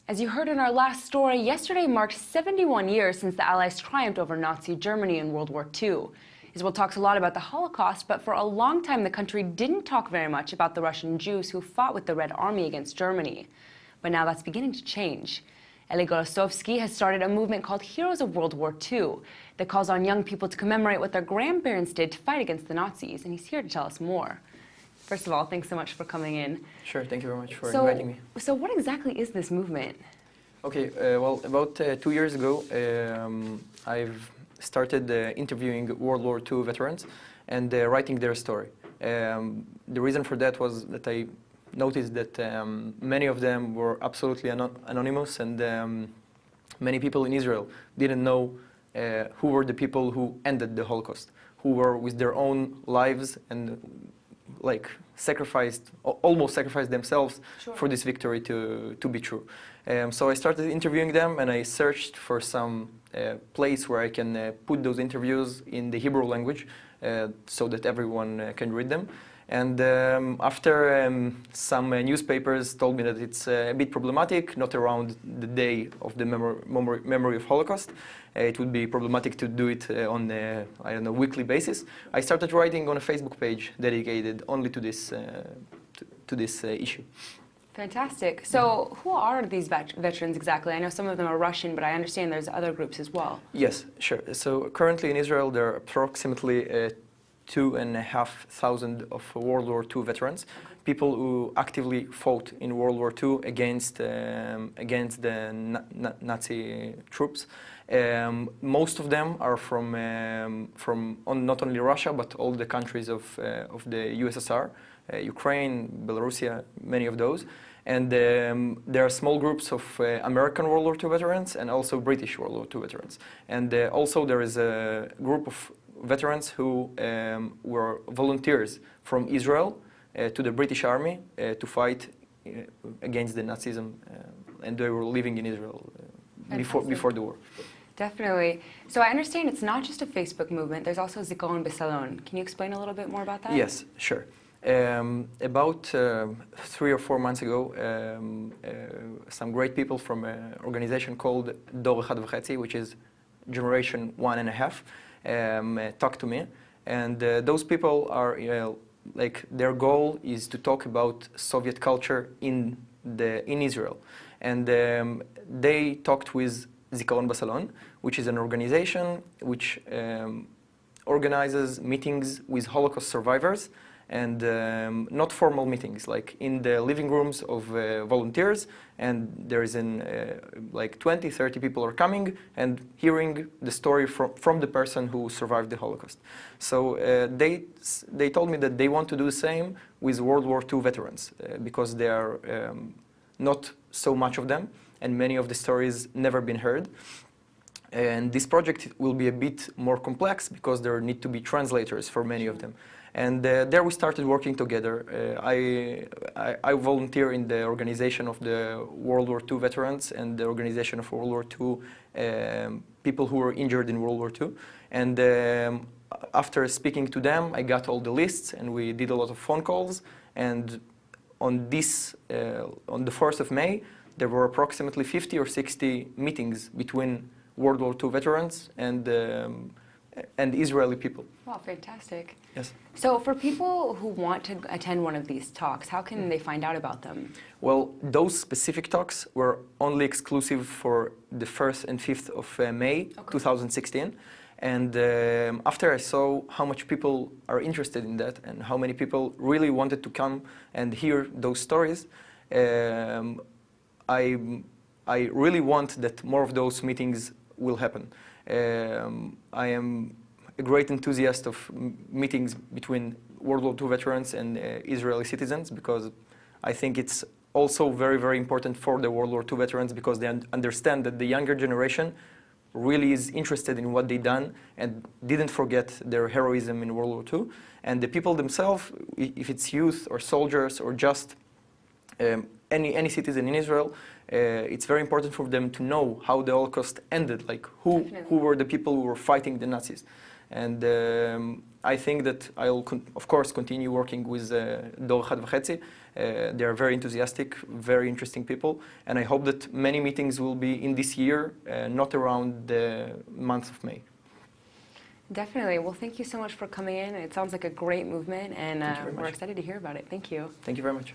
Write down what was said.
As you heard in our last story, yesterday marked 71 years since the Allies triumphed over Nazi Germany in World War II. Israel talks a lot about the Holocaust, but for a long time the country didn't talk very much about the Russian Jews who fought with the Red Army against Germany. But now that's beginning to change. Eli Golo-Sovsky has started a movement called Heroes of World War II that calls on young people to commemorate what their grandparents did to fight against the Nazis, and he's here to tell us more. First of all, thanks so much for coming in. Sure, thank you very much for inviting me. So what exactly is this movement? Okay, well, about 2 years ago, I've started interviewing World War II veterans and writing their story. The reason for that was that I noticed that many of them were absolutely anonymous, and many people in Israel didn't know who were the people who ended the Holocaust, who were with their own lives and almost sacrificed themselves for this victory to be true. So I started interviewing them, and I searched for some place where I can put those interviews in the Hebrew language so that everyone can read them. And after some newspapers told me that it's a bit problematic, not around the day of the memory of Holocaust, it would be problematic to do it on a, I don't know, weekly basis. I started writing on a Facebook page dedicated only to this issue. Fantastic. So who are these veterans exactly? I know some of them are Russian, but I understand there's other groups as well. Yes, sure. So currently in Israel there are approximately 2,500 of World War II veterans, people who actively fought in World War II against the Nazi troops. Most of them are from not only Russia but all the countries of the USSR, Ukraine, Belarusia, many of those. And there are small groups of American World War II veterans and also British World War II veterans. And also there is a group of veterans who were volunteers from Israel to the British Army to fight against the Nazism, and they were living in Israel before the war. Definitely. So I understand it's not just a Facebook movement, there's also Zikaron Besalon. Can you explain a little bit more about that? Yes, sure. About 3 or 4 months ago, some great people from an organization called WW2, which is Generation 1.5, talked to me, and those people are their goal is to talk about Soviet culture in Israel, and they talked with Zikaron Besalon, which is an organization which organizes meetings with Holocaust survivors, and not formal meetings, like in the living rooms of volunteers, and there is like 20, 30 people are coming and hearing the story from the person who survived the Holocaust. So they told me that they want to do the same with World War II veterans because there are not so much of them, and many of the stories never been heard. And this project will be a bit more complex because there need to be translators for many of them. And there we started working together. I volunteer in the organization of the World War II veterans and the organization of World War II people who were injured in World War II. And after speaking to them, I got all the lists, and we did a lot of phone calls. And on the 1st of May, there were approximately 50 or 60 meetings between World War II veterans and Israeli people. Wow, fantastic. Yes. So for people who want to attend one of these talks, how can they find out about them? Well, those specific talks were only exclusive for the 1st and 5th of May 2016. And after I saw how much people are interested in that and how many people really wanted to come and hear those stories, I really want that more of those meetings will happen. I am a great enthusiast of meetings between World War II veterans and Israeli citizens, because I think it's also very, very important for the World War II veterans, because they understand that the younger generation really is interested in what they done and didn't forget their heroism in World War II. And the people themselves, if it's youth or soldiers or just any citizen in Israel, it's very important for them to know how the Holocaust ended, like who were the people who were fighting the Nazis. And I think that I'll, of course, continue working with WW2, They are very enthusiastic, very interesting people, and I hope that many meetings will be in this year, not around the month of May. Definitely. Well, thank you so much for coming in. It sounds like a great movement, and Thank you very we're much. excited to hear about it. Thank you. Thank you very much.